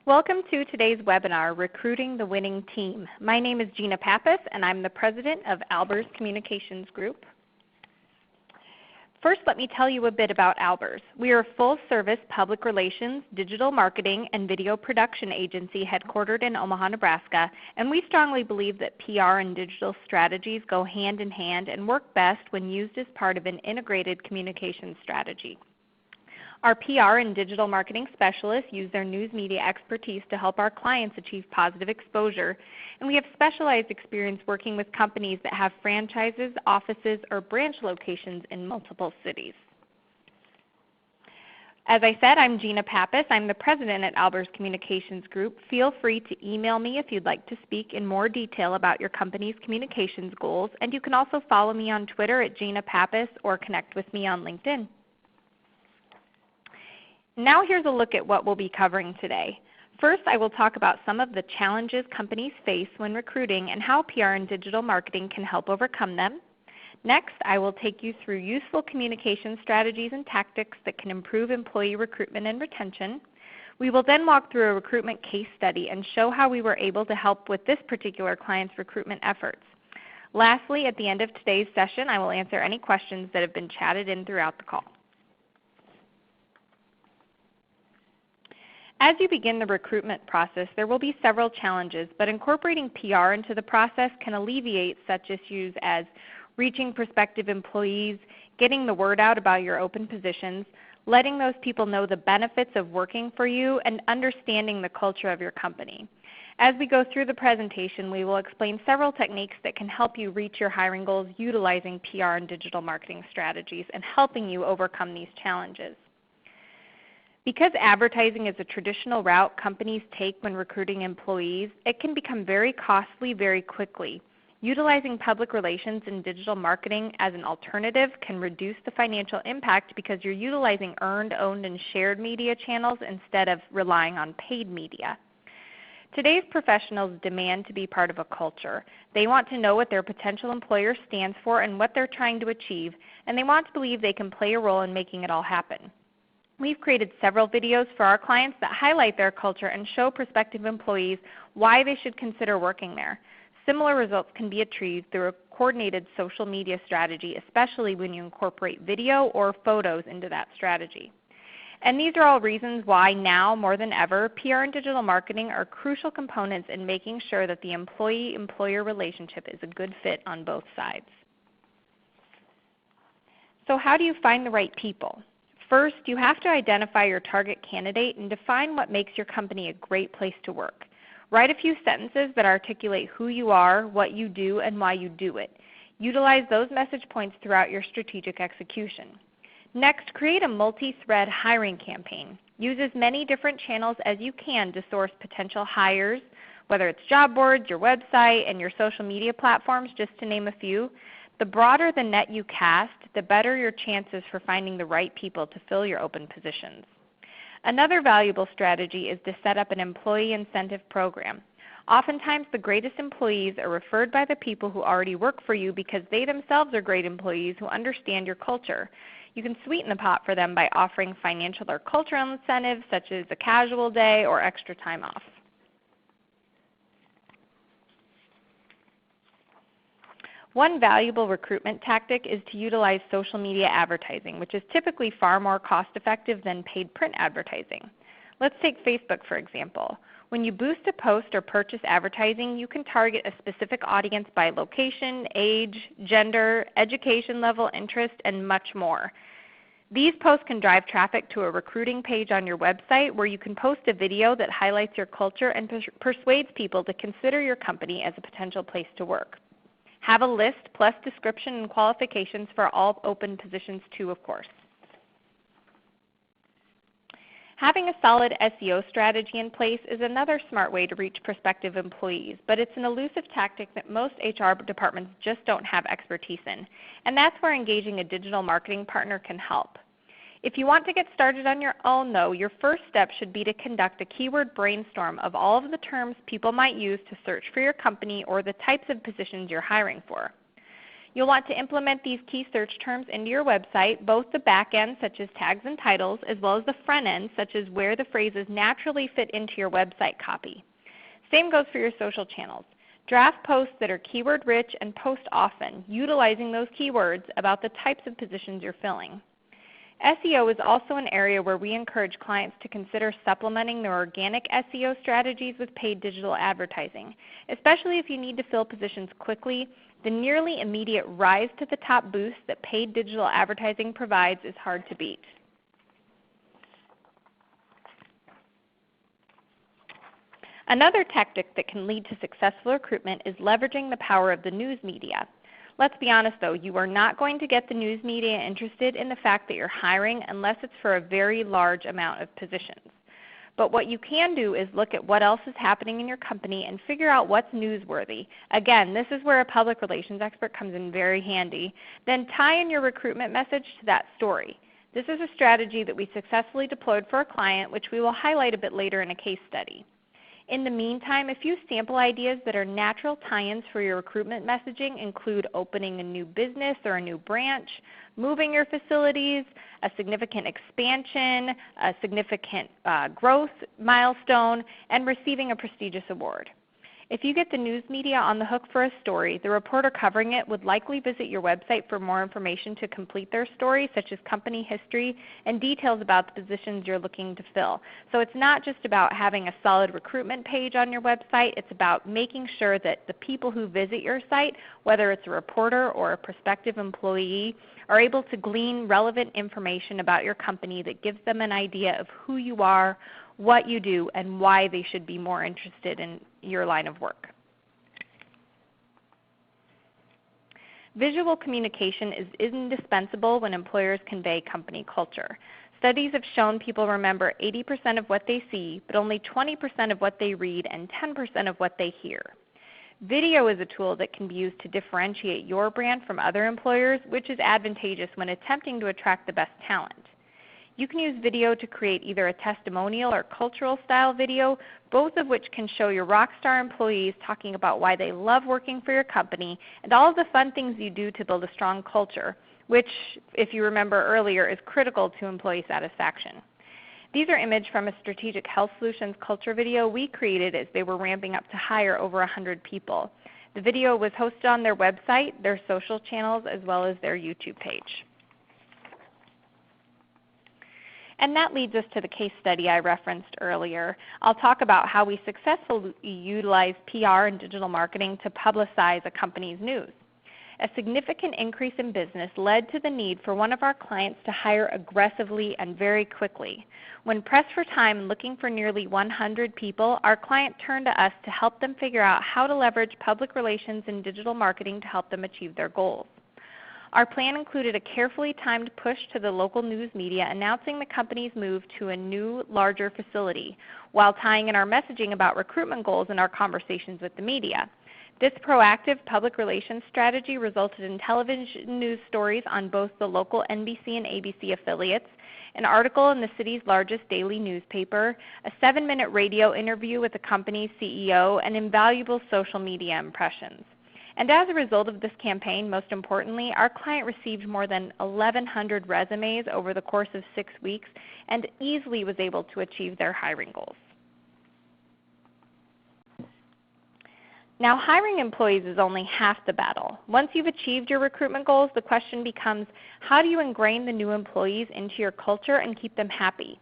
Welcome to today's webinar, Recruiting the Winning Team. My name is Gina Pappas, and I'm the president of Albers Communications Group. First, let me tell you a bit about Albers. We are a full-service public relations, digital marketing, and video production agency headquartered in Omaha, Nebraska, and we strongly believe that PR and digital strategies go hand in hand and work best when used as part of an integrated communications strategy. Our PR and digital marketing specialists use their news media expertise to help our clients achieve positive exposure, and we have specialized experience working with companies that have franchises, offices, or branch locations in multiple cities. As I said, I'm Gina Pappas. I'm the president at Albers Communications Group. Feel free to email me if you'd like to speak in more detail about your company's communications goals, and you can also follow me on Twitter at Gina Pappas or connect with me on LinkedIn. Now here's a look at what we'll be covering today. First, I will talk about some of the challenges companies face when recruiting and how PR and digital marketing can help overcome them. Next, I will take you through useful communication strategies and tactics that can improve employee recruitment and retention. We will then walk through a recruitment case study and show how we were able to help with this particular client's recruitment efforts. Lastly, at the end of today's session, I will answer any questions that have been chatted in throughout the call. As you begin the recruitment process, there will be several challenges, but incorporating PR into the process can alleviate such issues as reaching prospective employees, getting the word out about your open positions, letting those people know the benefits of working for you, and understanding the culture of your company. As we go through the presentation, we will explain several techniques that can help you reach your hiring goals utilizing PR and digital marketing strategies and helping you overcome these challenges. Because advertising is a traditional route companies take when recruiting employees, it can become very costly very quickly. Utilizing public relations and digital marketing as an alternative can reduce the financial impact because you're utilizing earned, owned, and shared media channels instead of relying on paid media. Today's professionals demand to be part of a culture. They want to know what their potential employer stands for and what they're trying to achieve, and they want to believe they can play a role in making it all happen. We've created several videos for our clients that highlight their culture and show prospective employees why they should consider working there. Similar results can be achieved through a coordinated social media strategy, especially when you incorporate video or photos into that strategy. And these are all reasons why now more than ever, PR and digital marketing are crucial components in making sure that the employee-employer relationship is a good fit on both sides. So how do you find the right people? First, you have to identify your target candidate and define what makes your company a great place to work. Write a few sentences that articulate who you are, what you do, and why you do it. Utilize those message points throughout your strategic execution. Next, create a multi-thread hiring campaign. Use as many different channels as you can to source potential hires, whether it's job boards, your website, and your social media platforms, just to name a few. The broader the net you cast, the better your chances for finding the right people to fill your open positions. Another valuable strategy is to set up an employee incentive program. Oftentimes the greatest employees are referred by the people who already work for you because they themselves are great employees who understand your culture. You can sweeten the pot for them by offering financial or cultural incentives such as a casual day or extra time off. One valuable recruitment tactic is to utilize social media advertising, which is typically far more cost-effective than paid print advertising. Let's take Facebook for example. When you boost a post or purchase advertising, you can target a specific audience by location, age, gender, education level, interest, and much more. These posts can drive traffic to a recruiting page on your website where you can post a video that highlights your culture and persuades people to consider your company as a potential place to work. Have a list plus description and qualifications for all open positions too, of course. Having a solid SEO strategy in place is another smart way to reach prospective employees, but it's an elusive tactic that most HR departments just don't have expertise in, and that's where engaging a digital marketing partner can help. If you want to get started on your own, though, your first step should be to conduct a keyword brainstorm of all of the terms people might use to search for your company or the types of positions you're hiring for. You'll want to implement these key search terms into your website, both the back end, such as tags and titles, as well as the front end, such as where the phrases naturally fit into your website copy. Same goes for your social channels. Draft posts that are keyword rich and post often, utilizing those keywords about the types of positions you're filling. SEO is also an area where we encourage clients to consider supplementing their organic SEO strategies with paid digital advertising, especially if you need to fill positions quickly. The nearly immediate rise to the top boost that paid digital advertising provides is hard to beat. Another tactic that can lead to successful recruitment is leveraging the power of the news media. Let's be honest though, you are not going to get the news media interested in the fact that you're hiring unless it's for a very large amount of positions. But what you can do is look at what else is happening in your company and figure out what's newsworthy. Again, this is where a public relations expert comes in very handy. Then tie in your recruitment message to that story. This is a strategy that we successfully deployed for a client, which we will highlight a bit later in a case study. In the meantime, a few sample ideas that are natural tie-ins for your recruitment messaging include opening a new business or a new branch, moving your facilities, a significant expansion, a significant growth milestone, and receiving a prestigious award. If you get the news media on the hook for a story, the reporter covering it would likely visit your website for more information to complete their story, such as company history and details about the positions you're looking to fill. So it's not just about having a solid recruitment page on your website, it's about making sure that the people who visit your site, whether it's a reporter or a prospective employee, are able to glean relevant information about your company that gives them an idea of who you are, what you do, and why they should be more interested in your line of work. Visual communication is indispensable when employers convey company culture. Studies have shown people remember 80% of what they see, but only 20% of what they read and 10% of what they hear. Video is a tool that can be used to differentiate your brand from other employers, which is advantageous when attempting to attract the best talent. You can use video to create either a testimonial or cultural style video, both of which can show your rockstar employees talking about why they love working for your company and all of the fun things you do to build a strong culture, which, if you remember earlier, is critical to employee satisfaction. These are images from a Strategic Health Solutions culture video we created as they were ramping up to hire over 100 people. The video was hosted on their website, their social channels, as well as their YouTube page. And that leads us to the case study I referenced earlier. I'll talk about how we successfully utilize PR and digital marketing to publicize a company's news. A significant increase in business led to the need for one of our clients to hire aggressively and very quickly. When pressed for time looking for nearly 100 people, our client turned to us to help them figure out how to leverage public relations and digital marketing to help them achieve their goals. Our plan included a carefully timed push to the local news media announcing the company's move to a new, larger facility, while tying in our messaging about recruitment goals in our conversations with the media. This proactive public relations strategy resulted in television news stories on both the local NBC and ABC affiliates, an article in the city's largest daily newspaper, a 7-minute radio interview with the company's CEO, and invaluable social media impressions. And as a result of this campaign, most importantly, our client received more than 1,100 resumes over the course of 6 weeks and easily was able to achieve their hiring goals. Now, hiring employees is only half the battle. Once you've achieved your recruitment goals, the question becomes, how do you ingrain the new employees into your culture and keep them happy?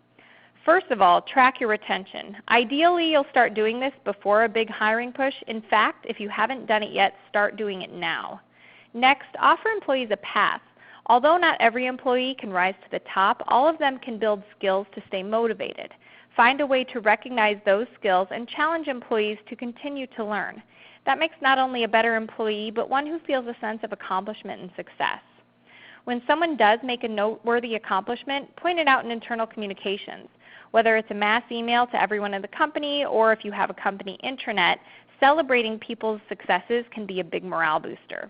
First of all, track your retention. Ideally, you'll start doing this before a big hiring push. In fact, if you haven't done it yet, start doing it now. Next, offer employees a path. Although not every employee can rise to the top, all of them can build skills to stay motivated. Find a way to recognize those skills and challenge employees to continue to learn. That makes not only a better employee, but one who feels a sense of accomplishment and success. When someone does make a noteworthy accomplishment, point it out in internal communications. Whether it's a mass email to everyone in the company or if you have a company intranet, celebrating people's successes can be a big morale booster.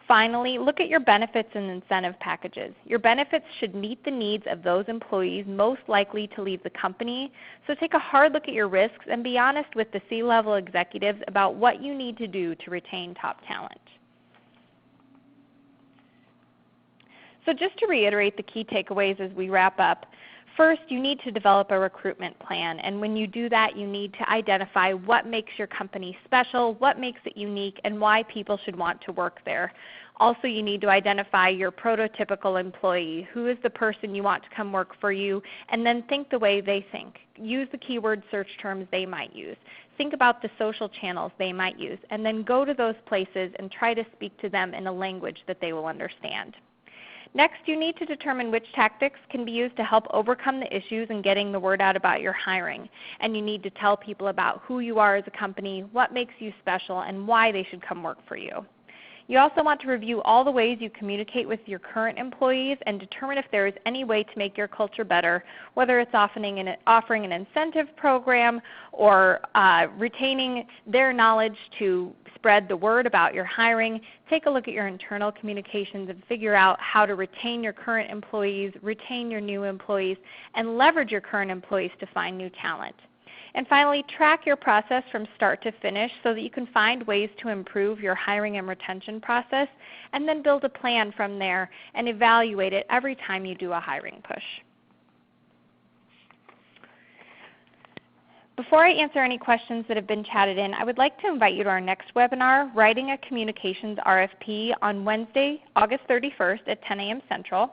Finally, look at your benefits and incentive packages. Your benefits should meet the needs of those employees most likely to leave the company, so take a hard look at your risks and be honest with the C-level executives about what you need to do to retain top talent. So just to reiterate the key takeaways as we wrap up, first, you need to develop a recruitment plan, and when you do that, you need to identify what makes your company special, what makes it unique, and why people should want to work there. Also, you need to identify your prototypical employee. Who is the person you want to come work for you? And then think the way they think. Use the keyword search terms they might use. Think about the social channels they might use. And then go to those places and try to speak to them in a language that they will understand. Next, you need to determine which tactics can be used to help overcome the issues in getting the word out about your hiring. And you need to tell people about who you are as a company, what makes you special, and why they should come work for you. You also want to review all the ways you communicate with your current employees and determine if there is any way to make your culture better, whether it's offering an incentive program or retaining their knowledge to spread the word about your hiring. Take a look at your internal communications and figure out how to retain your current employees, retain your new employees, and leverage your current employees to find new talent. And finally, track your process from start to finish so that you can find ways to improve your hiring and retention process, and then build a plan from there and evaluate it every time you do a hiring push. Before I answer any questions that have been chatted in, I would like to invite you to our next webinar, Writing a Communications RFP, on Wednesday, August 31st at 10 a.m. Central.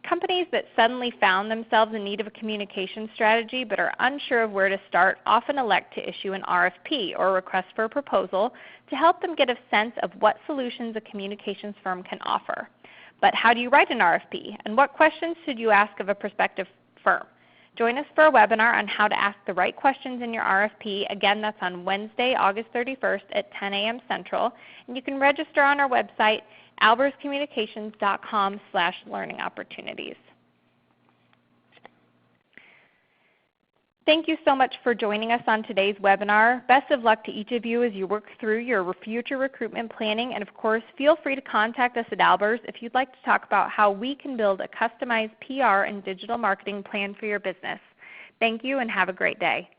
Companies that suddenly found themselves in need of a communication strategy but are unsure of where to start often elect to issue an RFP, or request for a proposal, to help them get a sense of what solutions a communications firm can offer. But how do you write an RFP, and what questions should you ask of a prospective firm? Join us for a webinar on how to ask the right questions in your RFP. Again, that's on Wednesday, August 31st at 10 a.m. Central. And you can register on our website, alberscommunications.com/learning opportunities. Thank you so much for joining us on today's webinar. Best of luck to each of you as you work through your future recruitment planning. And of course, feel free to contact us at Albers if you'd like to talk about how we can build a customized PR and digital marketing plan for your business. Thank you and have a great day.